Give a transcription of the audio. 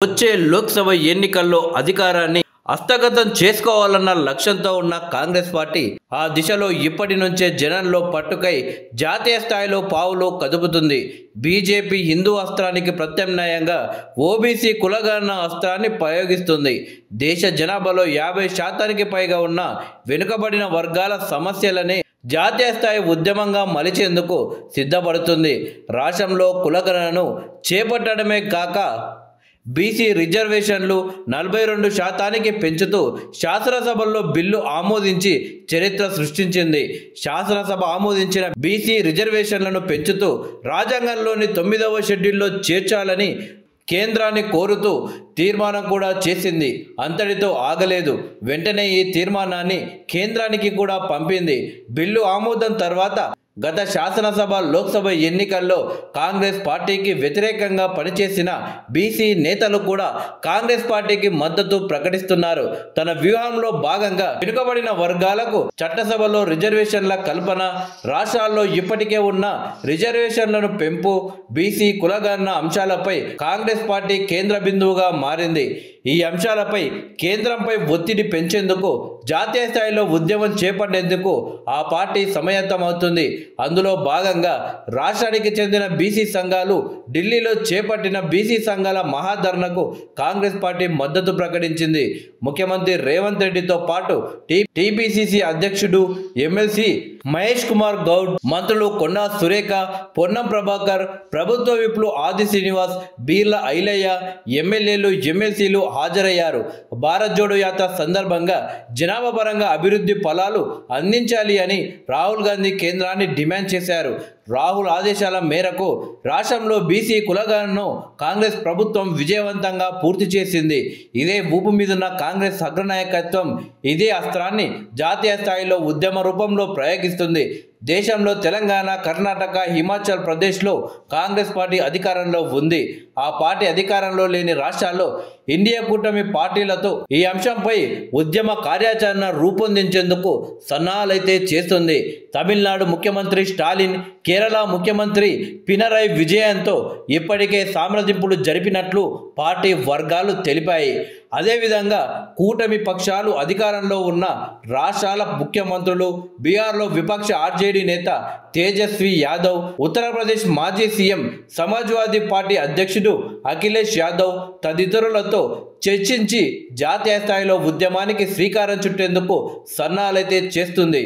వచ్చే లోక్సభ ఎన్నికల్లో అధికారాన్ని హస్తగతం చేసుకోవాలన్న లక్ష్యంతో ఉన్న కాంగ్రెస్ పార్టీ ఆ దిశలో ఇప్పటి నుంచే జనంలో పట్టుకై జాతీయ స్థాయిలో పావులు కదుపుతుంది. బీజేపీ హిందూ అస్త్రానికి ప్రత్యామ్నాయంగా ఓబీసీ కులగణన అస్త్రాన్ని ప్రయోగిస్తుంది. దేశ జనాభాలో 50% పైగా ఉన్న వెనుకబడిన వర్గాల సమస్యలనే జాతీయ స్థాయి ఉద్యమంగా మలిచేందుకు సిద్ధపడుతుంది. రాష్ట్రంలో కులగణనను చేపట్టడమే కాక బీసీ రిజర్వేషన్లు 42% పెంచుతూ శాసనసభలో బిల్లు ఆమోదించి చరిత్ర సృష్టించింది. శాసనసభ ఆమోదించిన బీసీ రిజర్వేషన్లను పెంచుతూ రాజ్యాంగంలోని 9వ షెడ్యూల్లో చేర్చాలని కేంద్రాన్ని కోరుతూ తీర్మానం కూడా చేసింది. అంతటితో ఆగలేదు. వెంటనే ఈ తీర్మానాన్ని కేంద్రానికి కూడా పంపింది. బిల్లు ఆమోదం తర్వాత గత శాసనసభ లోక్సభ ఎన్నికల్లో కాంగ్రెస్ పార్టీకి వ్యతిరేకంగా పనిచేసిన బీసీ నేతలు కూడా కాంగ్రెస్ పార్టీకి మద్దతు ప్రకటిస్తున్నారు. తన వ్యూహంలో భాగంగా వెనుకబడిన వర్గాలకు చట్టసభలో రిజర్వేషన్ల కల్పన, రాష్ట్రాల్లో ఇప్పటికే ఉన్న రిజర్వేషన్లను పెంపు, బీసీ కులగణన అంశాలపై కాంగ్రెస్ పార్టీ కేంద్ర బిందువుగా మారింది. ఈ అంశాలపై కేంద్రంపై ఒత్తిడి పెంచేందుకు జాతీయ స్థాయిలో ఉద్యమం చేపట్టేందుకు ఆ పార్టీ సమాయత్తమవుతుంది. అందులో భాగంగా రాష్ట్రానికి చెందిన బీసీ సంఘాలు ఢిల్లీలో చేపట్టిన బీసీ సంఘాల మహాధర్నాకు కాంగ్రెస్ పార్టీ మద్దతు ప్రకటించింది. ముఖ్యమంత్రి రేవంత్ రెడ్డితో పాటు టీపీసీసీ అధ్యక్షుడు ఎమ్మెల్సీ మహేష్ కుమార్ గౌడ్, మంత్రులు కొండా సురేఖ, పొన్నం ప్రభాకర్, ప్రభుత్వ విప్లు ఆది శ్రీనివాస్, బీర్ల ఐలయ్య, ఎమ్మెల్యేలు, ఎమ్మెల్సీలు హాజరయ్యారు. భారత్ జోడో యాత్ర సందర్భంగా జనాభా పరంగా అభివృద్ధి ఫలాలు అందించాలి అని రాహుల్ గాంధీ కేంద్రాన్ని డిమాండ్ చేశారు. రాహుల్ ఆదేశాల మేరకు రాష్ట్రంలో బీసీ కులగణనను కాంగ్రెస్ ప్రభుత్వం విజయవంతంగా పూర్తి చేసింది. ఇదే ఊపు మీదున్న కాంగ్రెస్ అగ్రనాయకత్వం ఇదే అస్త్రాన్ని జాతీయ స్థాయిలో ఉద్యమ రూపంలో ప్రయోగిస్తుంది. దేశంలో తెలంగాణ, కర్ణాటక, హిమాచల్ ప్రదేశ్లో కాంగ్రెస్ పార్టీ అధికారంలో ఉంది. ఆ పార్టీ అధికారంలో లేని రాష్ట్రాల్లో ఇండియా కూటమి పార్టీలతో ఈ అంశంపై ఉద్యమ కార్యాచరణ రూపొందించేందుకు సన్నాహాలైతే చేస్తుంది. తమిళనాడు ముఖ్యమంత్రి స్టాలిన్, కేరళ ముఖ్యమంత్రి పినరయ్ విజయన్తో ఇప్పటికే సామరదింపులు జరిపినట్లు పార్టీ వర్గాలు తెలిపాయి. అదేవిధంగా కూటమి పక్షాలు అధికారంలో ఉన్న రాష్ట్రాల ముఖ్యమంత్రులు, బీహార్లో విపక్ష ఆర్జేడీ నేత తేజస్వి యాదవ్, ఉత్తరప్రదేశ్ మాజీ సీఎం, సమాజ్వాదీ పార్టీ అధ్యక్షుడు అఖిలేష్ యాదవ్ తదితరులతో చర్చించి జాతీయ స్థాయిలో ఉద్యమానికి శ్రీకారం చుట్టేందుకు సన్నాహాలైతే చేస్తుంది.